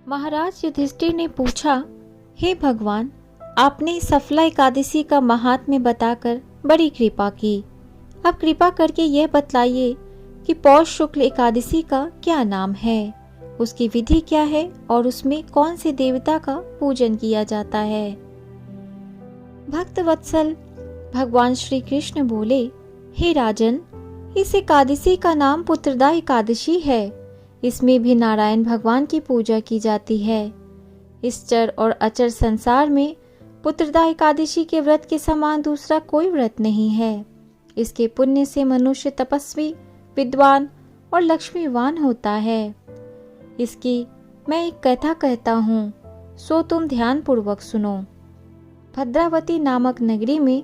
महाराज युधिष्ठिर ने पूछा, हे भगवान, आपने सफला एकादशी का महात्म्य बताकर बड़ी कृपा की। अब कृपा करके यह बतलाइए कि पौष शुक्ल एकादशी का क्या नाम है, उसकी विधि क्या है और उसमें कौन से देवता का पूजन किया जाता है। भक्त वत्सल भगवान श्री कृष्ण बोले, हे राजन, इस एकादशी का नाम पुत्रदा एकादशी है। इसमें भी नारायण भगवान की पूजा की जाती है। इस चर और अचर संसार में पुत्रदा एकादशी के व्रत के समान दूसरा कोई व्रत नहीं है। इसके पुण्य से मनुष्य तपस्वी, विद्वान और लक्ष्मीवान होता है। इसकी मैं एक कथा कहता हूँ, सो तुम ध्यान पूर्वक सुनो। भद्रावती नामक नगरी में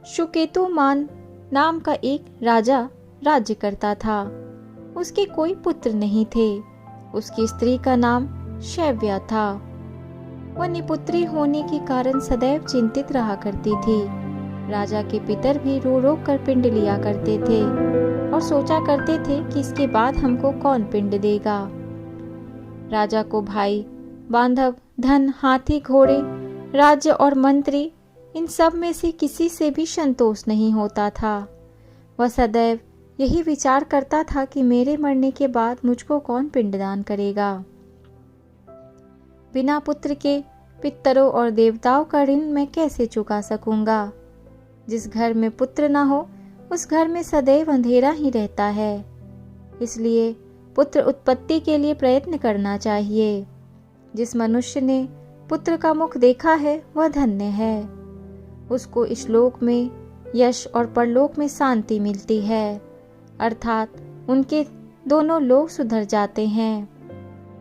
सुकेतुमान नाम का एक राजा राज्य करता था। उसके कोई पुत्र नहीं थे। उसकी स्त्री का नाम शैव्या था। वह निपुत्री होने के कारण सदैव चिंतित रहा करती थी। राजा के पितर भी रो रो कर पिंड लिया करते थे और सोचा करते थे कि इसके बाद हमको कौन पिंड देगा। राजा को भाई, बांधव, धन, हाथी, घोड़े, राज्य और मंत्री, इन सब में से किसी से भी संतोष नहीं होता था। वह सदैव यही विचार करता था कि मेरे मरने के बाद मुझको कौन पिंडदान करेगा। बिना पुत्र के पितरों और देवताओं का ऋण मैं कैसे चुका सकूंगा। जिस घर में पुत्र ना हो उस घर में सदैव अंधेरा ही रहता है। इसलिए पुत्र उत्पत्ति के लिए प्रयत्न करना चाहिए। जिस मनुष्य ने पुत्र का मुख देखा है वह धन्य है। उसको इस लोक में यश और परलोक में शांति मिलती है, अर्थात उनके दोनों लोग सुधर जाते हैं।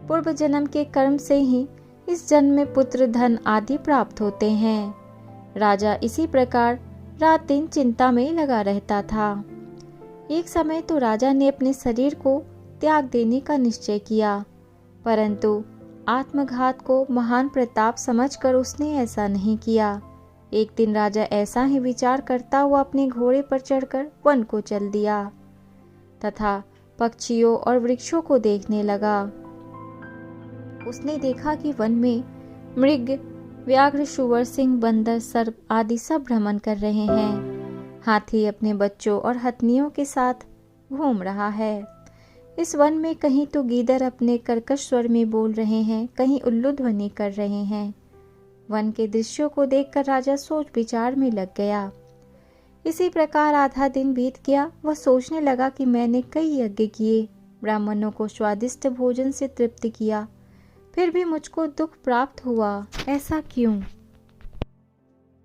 पूर्व जन्म के कर्म से ही इस जन्म में पुत्र, धन आदि प्राप्त होते हैं। राजा इसी प्रकार रात दिन चिंता में लगा रहता था। एक समय तो राजा ने अपने शरीर को त्याग देने का निश्चय किया, परंतु आत्मघात को महान प्रताप समझकर उसने ऐसा नहीं किया। एक दिन राजा ऐसा ही विचार करता हुआ अपने घोड़े पर चढ़कर वन को चल दिया तथा पक्षियों और वृक्षों को देखने लगा। उसने देखा कि वन में मृग, व्याघ्र, शुवर, सिंह, बंदर, सर्प आदि सब भ्रमण कर रहे हैं। हाथी अपने बच्चों और हथनियों के साथ घूम रहा है। इस वन में कहीं तो गीदड़ अपने कर्कश स्वर में बोल रहे हैं, कहीं उल्लू ध्वनि कर रहे हैं। वन के दृश्यों को देखकर राजा सोच विचार में लग गया। इसी प्रकार आधा दिन बीत गया। वह सोचने लगा कि मैंने कई यज्ञ किए, ब्राह्मणों को स्वादिष्ट भोजन से तृप्त किया, फिर भी मुझको दुख प्राप्त हुआ, ऐसा क्यों?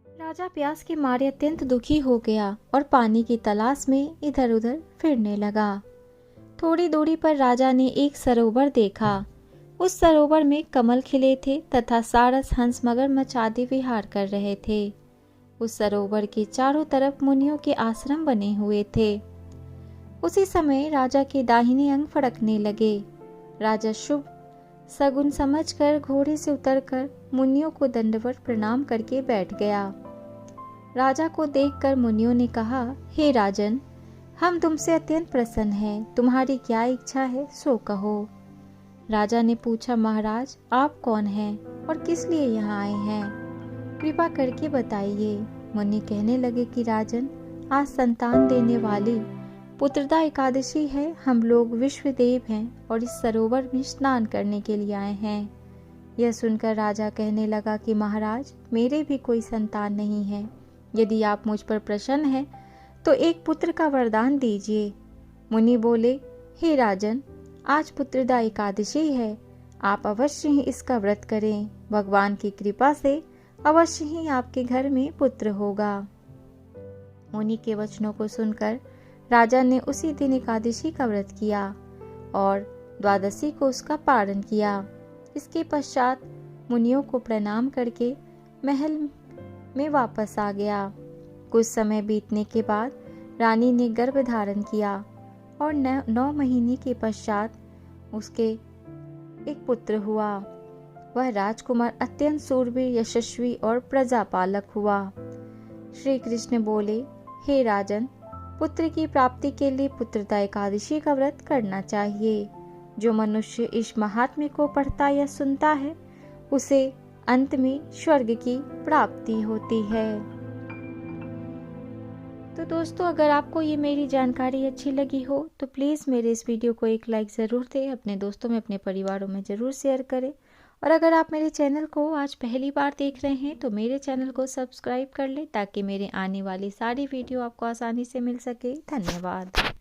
राजा प्यास के मारे अत्यंत दुखी हो गया और पानी की तलाश में इधर उधर फिरने लगा। थोड़ी दूरी पर राजा ने एक सरोवर देखा। उस सरोवर में कमल खिले थे तथा सारस, हंस, मगरमच्छ आदि विहार कर रहे थे। उस सरोवर के चारों तरफ मुनियों के आश्रम बने हुए थे। उसी समय राजा के दाहिने अंग फड़कने लगे। राजा शुभ सगुन समझकर घोड़े से उतरकर मुनियों को दंडवत प्रणाम करके बैठ गया। राजा को देखकर मुनियों ने कहा, हे राजन, हम तुमसे अत्यंत प्रसन्न हैं। तुम्हारी क्या इच्छा है सो कहो। राजा ने पूछा, महाराज, आप कौन हैं और किस लिए यहाँ आए हैं? कृपा करके बताइए। मुनि कहने लगे कि राजन, आज संतान देने वाली पुत्रदा एकादशी है। हम लोग विश्वदेव हैं और इस सरोवर में स्नान करने के लिए आए हैं। यह सुनकर राजा कहने लगा कि महाराज, मेरे भी कोई संतान नहीं है। यदि आप मुझ पर प्रसन्न हैं तो एक पुत्र का वरदान दीजिए। मुनि बोले, हे राजन, आज पुत्रदा एकादशी है। आप अवश्य ही इसका व्रत करें। भगवान की कृपा से अवश्य ही आपके घर में पुत्र होगा। मुनि के वचनों को सुनकर राजा ने उसी दिन एकादशी का व्रत किया और द्वादशी को उसका पारण किया। इसके पश्चात मुनियों को प्रणाम करके महल में वापस आ गया। कुछ समय बीतने के बाद रानी ने गर्भ धारण किया और 9 महीने के पश्चात उसके एक पुत्र हुआ। वह राजकुमार अत्यंत सूरवीर, यशस्वी और प्रजापालक हुआ। श्री कृष्ण बोले, हे राजन, पुत्र की प्राप्ति के लिए पुत्रदा एकादशी का व्रत करना चाहिए। जो मनुष्य इस महात्म्य को पढ़ता या सुनता है उसे अंत में स्वर्ग की प्राप्ति होती है। तो दोस्तों, अगर आपको ये मेरी जानकारी अच्छी लगी हो तो प्लीज़ मेरे इस वीडियो को एक लाइक ज़रूर दें, अपने दोस्तों में, अपने परिवारों में ज़रूर शेयर करें। और अगर आप मेरे चैनल को आज पहली बार देख रहे हैं तो मेरे चैनल को सब्सक्राइब कर लें ताकि मेरे आने वाली सारी वीडियो आपको आसानी से मिल सके। धन्यवाद।